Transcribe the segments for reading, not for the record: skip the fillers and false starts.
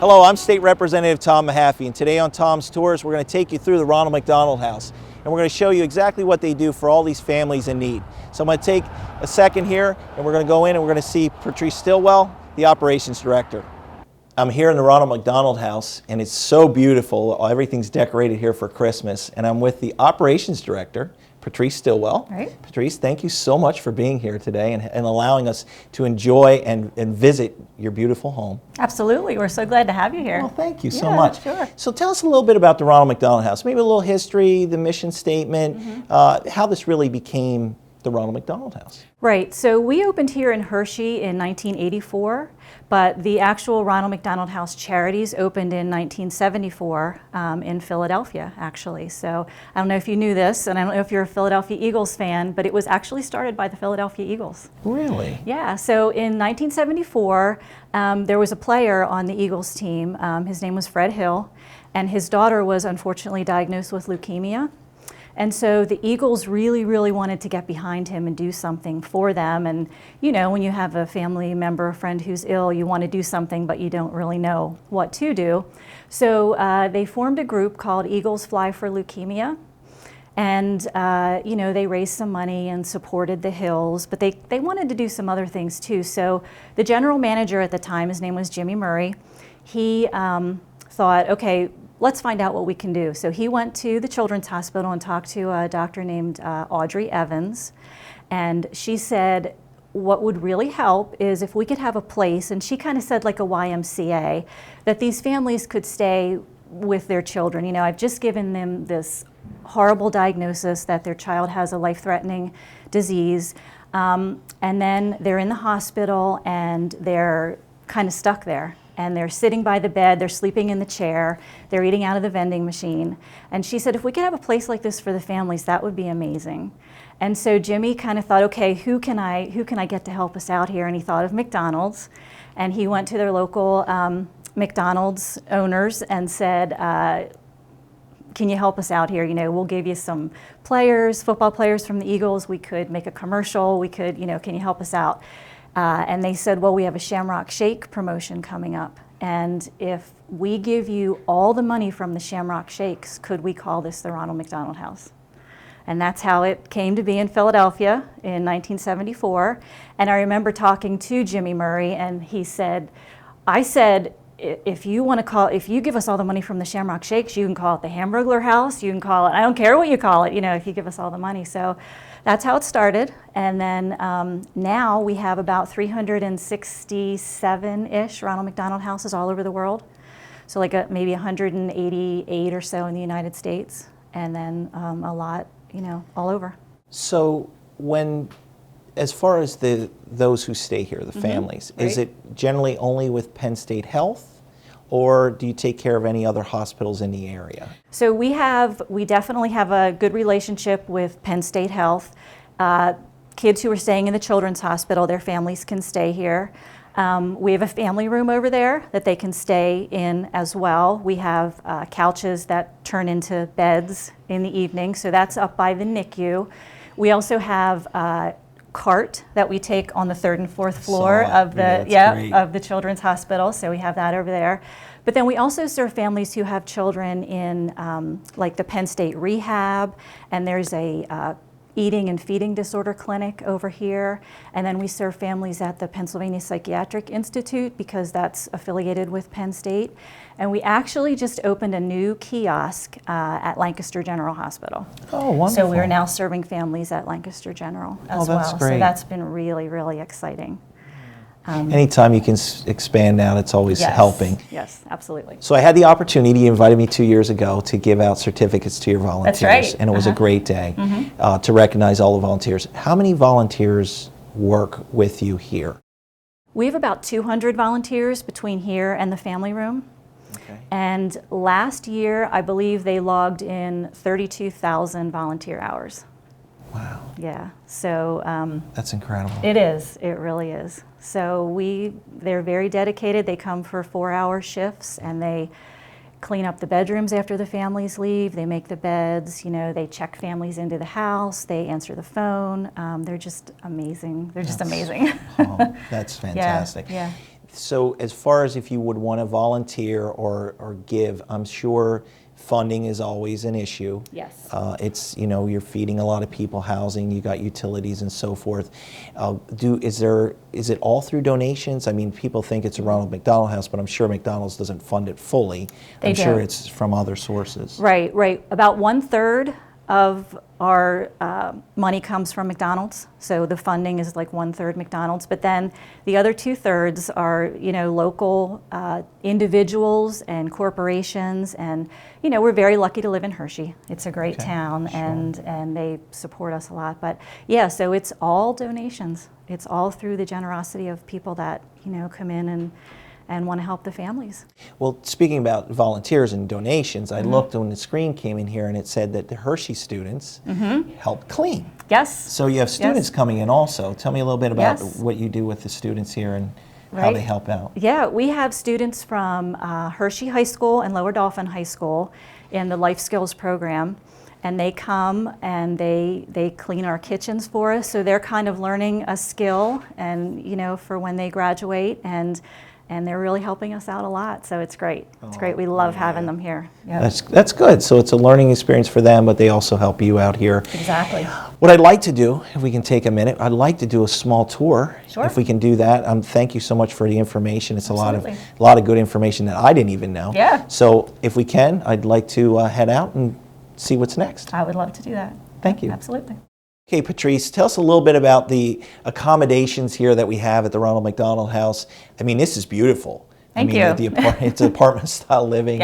Hello, I'm State Representative Tom Mehaffie, and today on Tom's Tours we're going to take you through the Ronald McDonald House, and we're going to show you exactly what they do for all these families in need. So I'm going to take a second here, and we're going to go in and we're going to see Patrice Stilwell, the Operations Director. I'm here in the Ronald McDonald House, and it's so beautiful. Everything's decorated here for Christmas, and I'm with the Operations Director, Patrice Stilwell. Right. Patrice, thank you so much for being here today and allowing us to enjoy and visit your beautiful home. Absolutely. We're so glad to have you here. Well, thank you so much. Sure. So tell us a little bit about the Ronald McDonald House, maybe a little history, the mission statement, how this really became the Ronald McDonald House. Right. So we opened here in Hershey in 1984, but the actual Ronald McDonald House Charities opened in 1974 in Philadelphia, actually. So I don't know if you knew this, and I don't know if you're a Philadelphia Eagles fan, but it was actually started by the Philadelphia Eagles. Really? Yeah. So in 1974, there was a player on the Eagles team. His name was Fred Hill, and his daughter was unfortunately diagnosed with leukemia. And so the Eagles really, really wanted to get behind him and do something for them. And you know, when you have a family member, a friend who's ill, you want to do something, but you don't really know what to do. So they formed a group called Eagles Fly for Leukemia. And you know, they raised some money and supported the Hills, but they wanted to do some other things too. So the general manager at the time, his name was Jimmy Murray, he thought, okay, let's find out what we can do. So he went to the Children's Hospital and talked to a doctor named Audrey Evans. And she said, what would really help is if we could have a place, and she kind of said like a YMCA, that these families could stay with their children. You know, I've just given them this horrible diagnosis that their child has a life-threatening disease. And then they're in the hospital and they're kind of stuck there. And they're sitting by the bed, they're sleeping in the chair, they're eating out of the vending machine. And she said, if we could have a place like this for the families, that would be amazing. And so Jimmy kind of thought, okay, who can I get to help us out here? And he thought of McDonald's. And he went to their local McDonald's owners and said, can you help us out here? You know, we'll give you some players, football players from the Eagles. We could make a commercial. We could, you know, can you help us out? And they said, well, we have a Shamrock Shake promotion coming up. And if we give you all the money from the Shamrock Shakes, could we call this the Ronald McDonald House? And that's how it came to be in Philadelphia in 1974. And I remember talking to Jimmy Murray, and he said, I said, if you give us all the money from the Shamrock Shakes, you can call it the Hamburglar House, you can call it, I don't care what you call it, you know, if you give us all the money. So that's how it started. And then now we have about 367-ish Ronald McDonald houses all over the world. So like maybe 188 or so in the United States, and then a lot, you know, all over. So as far as those who stay here, the families, right. Is it generally only with Penn State Health, or do you take care of any other hospitals in the area? So we definitely have a good relationship with Penn State Health. Kids who are staying in the Children's Hospital, their families can stay here. We have a family room over there that they can stay in as well. We have couches that turn into beds in the evening, so that's up by the NICU. We also have cart that we take on the 3rd and 4th floor of the Children's Hospital, so we have that over there. But then we also serve families who have children in like the Penn State Rehab, and there's a eating and feeding disorder clinic over here, and then we serve families at the Pennsylvania Psychiatric Institute because that's affiliated with Penn State. And we actually just opened a new kiosk at Lancaster General Hospital. Oh, wonderful. So we're now serving families at Lancaster General as well. That's great. So that's been really, really exciting. Anytime you can expand out, it's always helping. Yes, absolutely. So I had the opportunity, you invited me 2 years ago to give out certificates to your volunteers. That's right. And it was a great day to recognize all the volunteers. How many volunteers work with you here? We have about 200 volunteers between here and the family room. Okay. And last year, I believe they logged in 32,000 volunteer hours. Wow. Yeah, so that's incredible. It is, it really is. So they're very dedicated. They come for 4-hour shifts, and they clean up the bedrooms after the families leave. They make the beds, you know, they check families into the house, they answer the phone. They're just amazing. They're just amazing. Oh, that's fantastic. Yeah. So as far as if you would want to volunteer or give, I'm sure funding is always an issue. Yes. It's, you're feeding a lot of people, housing, you got utilities and so forth. Is it all through donations? I mean, people think it's a Ronald McDonald House, but I'm sure McDonald's doesn't fund it fully. I'm sure it's from other sources. Right, right. About 1/3 of our money comes from McDonald's, so the funding is like 1/3 McDonald's, but then the other 2/3 are, local individuals and corporations, and, we're very lucky to live in Hershey. It's a great town, sure. and they support us a lot, but yeah, so it's all donations. It's all through the generosity of people that, come in and want to help the families. Well, speaking about volunteers and donations, I looked when the screen came in here and it said that the Hershey students help clean. Yes. So you have students coming in also. Tell me a little bit about what you do with the students here and how they help out. Yeah, we have students from Hershey High School and Lower Dauphin High School in the Life Skills program. And they come and they clean our kitchens for us. So they're kind of learning a skill and, for when they graduate, and they're really helping us out a lot, so it's great. It's great. We love having them here. Yep. That's good. So it's a learning experience for them, but they also help you out here. Exactly. What I'd like to do, if we can take a minute, I'd like to do a small tour. Sure. If we can do that. Thank you so much for the information. It's a lot of good information that I didn't even know. Yeah. So if we can, I'd like to head out and see what's next. I would love to do that. Thank you. Absolutely. Okay, Patrice, tell us a little bit about the accommodations here that we have at the Ronald McDonald House. I mean, this is beautiful. Thank you. It's apartment-style living,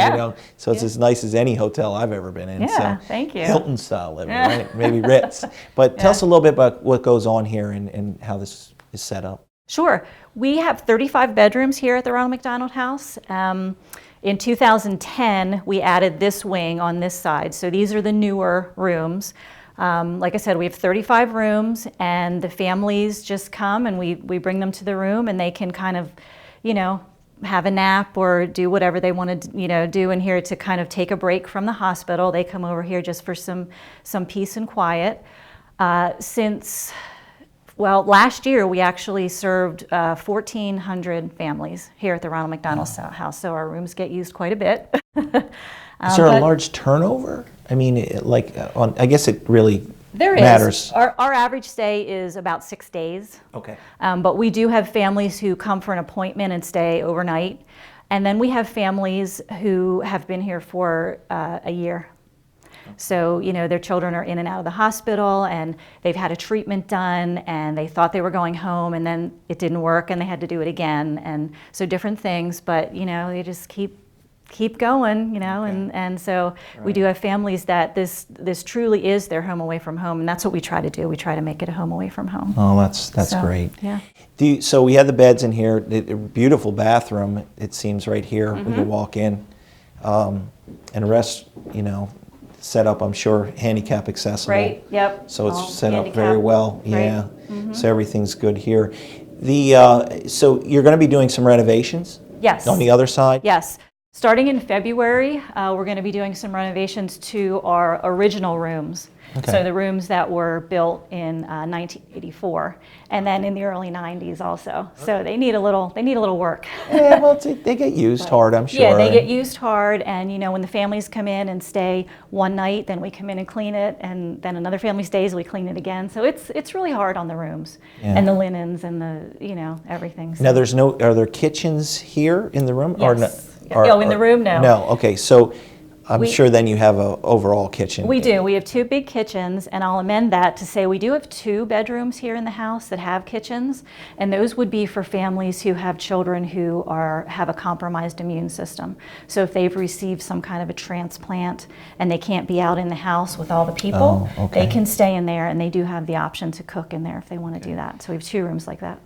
so it's as nice as any hotel I've ever been in. Yeah, so thank you. Hilton-style living, right? Maybe Ritz. But tell us a little bit about what goes on here and how this is set up. Sure. We have 35 bedrooms here at the Ronald McDonald House. In 2010, we added this wing on this side, so these are the newer rooms. Like I said, we have 35 rooms, and the families just come and we bring them to the room, and they can kind of, have a nap or do whatever they want to, do in here to kind of take a break from the hospital. They come over here just for some peace and quiet. Last year we actually served 1,400 families here at the Ronald McDonald House, so our rooms get used quite a bit. Is there a large turnover? I mean, I guess it really There matters. is. Our average stay is about 6 days. Okay. But we do have families who come for an appointment and stay overnight. And then we have families who have been here for a year. So, their children are in and out of the hospital, and they've had a treatment done, and they thought they were going home, and then it didn't work, and they had to do it again. And so different things, but, they just keep going, and so we do have families that this truly is their home away from home, and that's what we try to do. We try to make it a home away from home. Oh, that's great. Yeah. So we have the beds in here, the beautiful bathroom, it seems right here. We can walk in, and the rest, set up, I'm sure, handicap accessible. Right, yep. So it's All set up handicap. very well. Right. Yeah. So everything's good here. So you're going to be doing some renovations? Yes. On the other side? Yes. Starting in February, we're going to be doing some renovations to our original rooms. Okay. So the rooms that were built in 1984, and then in the early 90s also. So they need a little work. Yeah, well, they get used hard, I'm sure. Yeah, they get used hard, and when the families come in and stay one night, then we come in and clean it, and then another family stays, we clean it again. So it's really hard on the rooms and the linens and the everything. So. Now are there kitchens here in the room? Yes. In the room, no. No, okay, so I'm sure then you have an overall kitchen. We do. We have 2 big kitchens, and I'll amend that to say we do have 2 bedrooms here in the house that have kitchens, and those would be for families who have children who have a compromised immune system. So if they've received some kind of a transplant and they can't be out in the house with all the people, they can stay in there, and they do have the option to cook in there if they want to do that. So we have 2 rooms like that.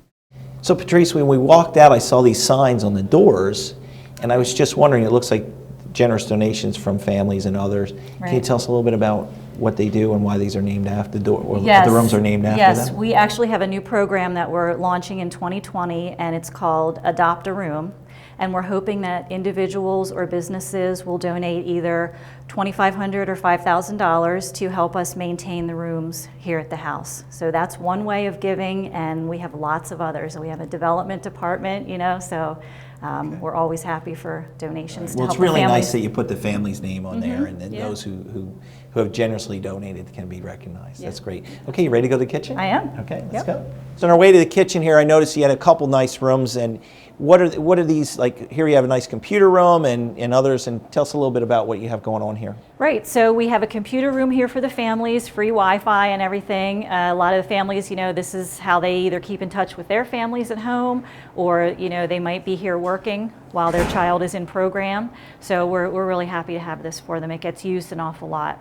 So Patrice, when we walked out, I saw these signs on the doors, and I was just wondering, it looks like generous donations from families and others. Right. Can you tell us a little bit about what they do and why these are named after the rooms are named after them? Yes, we actually have a new program that we're launching in 2020, and it's called Adopt a Room. and we're hoping that individuals or businesses will donate either $2,500 or $5,000 to help us maintain the rooms here at the house. So that's one way of giving, and we have lots of others. We have a development department, you know, so we're always happy for donations to Well, help it's really the families. nice that you put the family's name on there, and then those who have generously donated can be recognized. That's great. Okay, you ready to go to the kitchen? I am. Okay, let's go. So on our way to the kitchen here, I noticed you had a couple nice rooms, and what are these, like here you have a nice computer room and others, and tell us a little bit about what you have going on here. Right, so we have a computer room here for the families, free Wi-Fi and everything. A lot of the families, you know, this is how they either keep in touch with their families at home, or, you know, they might be here working while their child is in program. So we're really happy to have this for them. It gets used an awful lot.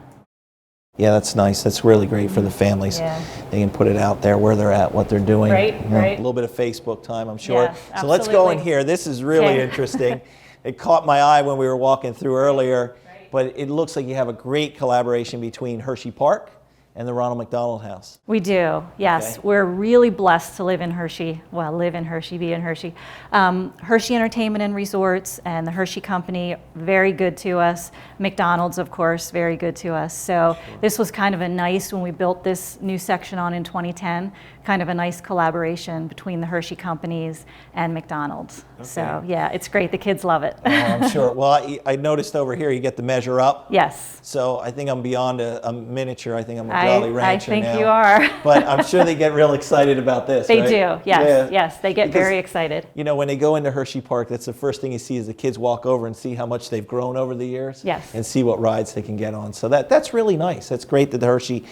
Yeah, that's nice. That's really great for the families. Yeah. They can put it out there where they're at, what they're doing. Right, You know, right. A little bit of Facebook time, I'm sure. Yes, so let's go in absolutely. here. This is really Okay. interesting. It caught my eye when we were walking through earlier, but it looks like you have a great collaboration between Hershey Park and the Ronald McDonald House. We do, yes. Okay. We're really blessed to live in Hershey. Well, live in Hershey, be in Hershey. Hershey Entertainment and Resorts and the Hershey Company, very good to us. McDonald's, of course, very good to us. So this was kind of a nice, when we built this new section on in 2010, kind of a nice collaboration between the Hershey companies and McDonald's. Okay. So yeah, it's great. The kids love it. Oh, I'm sure. Well, I noticed over here you get the measure up. Yes. So I think I'm beyond a miniature. I think I'm a Jolly Rancher I think now. you are. But I'm sure they get real excited about this, They right? do, yes, Yeah. yes. They get Because, very excited. You know, when they go into Hershey Park, that's the first thing you see is the kids walk over and see how much they've grown over the years. Yes. And see what rides they can get on. So that's really nice. That's great that the Hershey,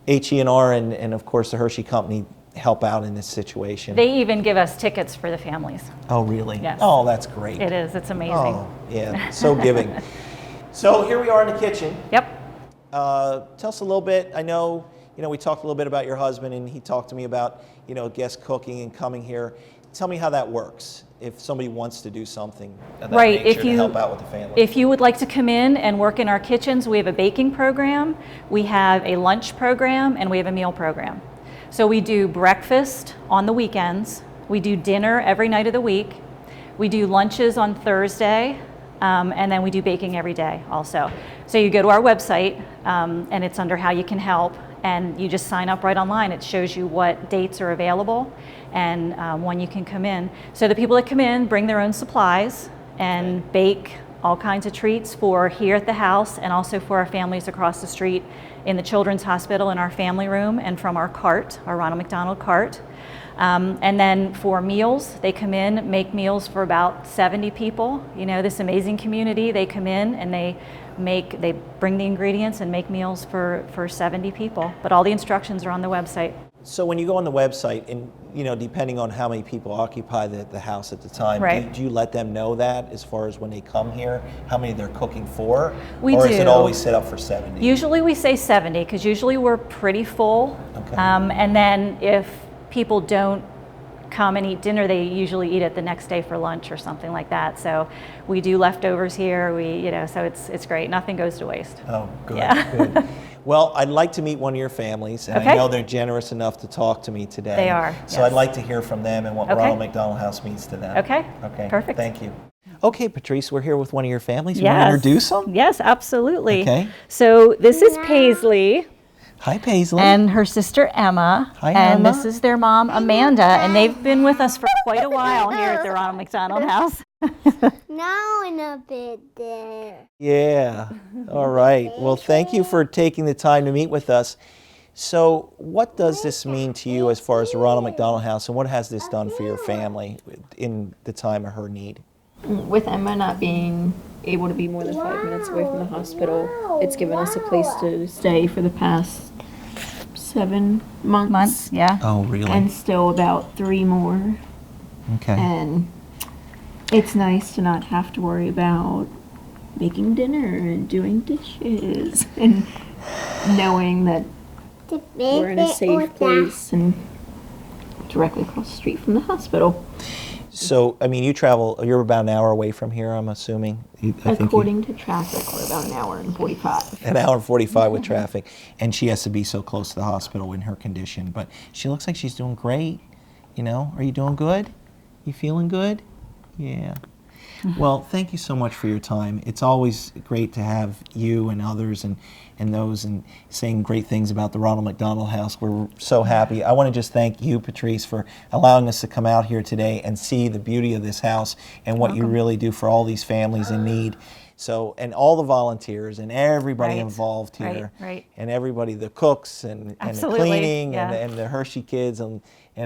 HE&R, and of course the Hershey Company help out in this situation. They even give us tickets for the families. Oh, really? Yes. Oh, that's great. It is, it's amazing. Oh, yeah, so giving. So here we are in the kitchen. Yep. Tell us a little bit. I know, you know, we talked a little bit about your husband, and he talked to me about, you know, guest cooking and coming here. Tell me how that works. If somebody wants to do something of that Right, nature if to you help out with the family. If you would like to come in and work in our kitchens, we have a baking program, we have a lunch program, and we have a meal program. So we do breakfast on the weekends, we do dinner every night of the week, we do lunches on Thursday, and then we do baking every day also. So you go to our website, and it's under how you can help, and you just sign up right online. It shows you what dates are available and when you can come in. So the people that come in bring their own supplies and bake all kinds of treats for here at the house and also for our families across the street in the Children's Hospital in our family room and from our cart, our Ronald McDonald cart. And then for meals, they come in, make meals for about 70 people. You know, this amazing community, they come in and they bring the ingredients and make meals for 70 people. But all the instructions are on the website. So when you go on the website, and you know, depending on how many people occupy the house at the time, Right. do you let them know that as far as when they come here, how many they're cooking for? We or is it do. always set up for 70? Usually we say 70 because usually we're pretty full. Okay. And then if people don't come and eat dinner, they usually eat it the next day for lunch or something like that. So we do leftovers here. So it's great. Nothing goes to waste. Oh, good. Yeah. Good. Well, I'd like to meet one of your families, and I Okay. know they're generous enough to talk to me today. They are, So yes. I'd like to hear from them and what Okay. Ronald McDonald House means to them. Okay. Okay. Perfect. Thank you. Okay, Patrice, we're here with one of your families. You Yes. want to introduce them? Yes, absolutely. Okay. So this is Paisley Hi, Paisley. and her sister Emma. Hi, and Emma. this is their mom Amanda, and they've been with us for quite a while here at the Ronald McDonald House. Now in a bit there. Yeah. All right. Well, thank you for taking the time to meet with us. So what does this mean to you as far as the Ronald McDonald House, and what has this done for your family in the time of her need? With Emma not being able to be more than 5 minutes away from the hospital, it's given us a place to stay for the past 7 months. Yeah. Oh, really? And still about 3 more. Okay. And it's nice to not have to worry about making dinner and doing dishes and knowing that we're in a safe place and directly across the street from the hospital. So, I mean, you're about an hour away from here, I'm assuming? According to traffic, we're about an hour and 45. An hour and 45 with traffic, and she has to be so close to the hospital in her condition. But she looks like she's doing great. You know, are you doing good? You feeling good? Yeah. Well, thank you so much for your time. It's always great to have you and others and those and saying great things about the Ronald McDonald House. We're so happy. I want to just thank you, Patrice, for allowing us to come out here today and see the beauty of this house and what you really do for all these families in need. So, and all the volunteers and everybody involved here, and everybody, the cooks and the cleaning and the Hershey kids and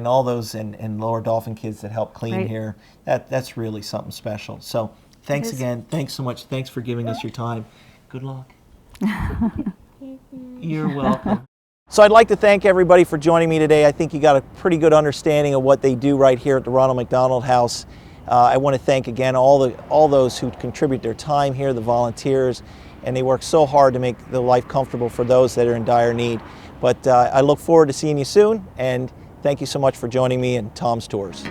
all those and Lower Dolphin kids that help clean here. That's really something special. So thanks again. Thanks so much. Thanks for giving us your time. Good luck. You're welcome. So I'd like to thank everybody for joining me today. I think you got a pretty good understanding of what they do right here at the Ronald McDonald House. I want to thank again all those who contribute their time here, the volunteers, and they work so hard to make the life comfortable for those that are in dire need. But I look forward to seeing you soon, and thank you so much for joining me in Tom's Tours.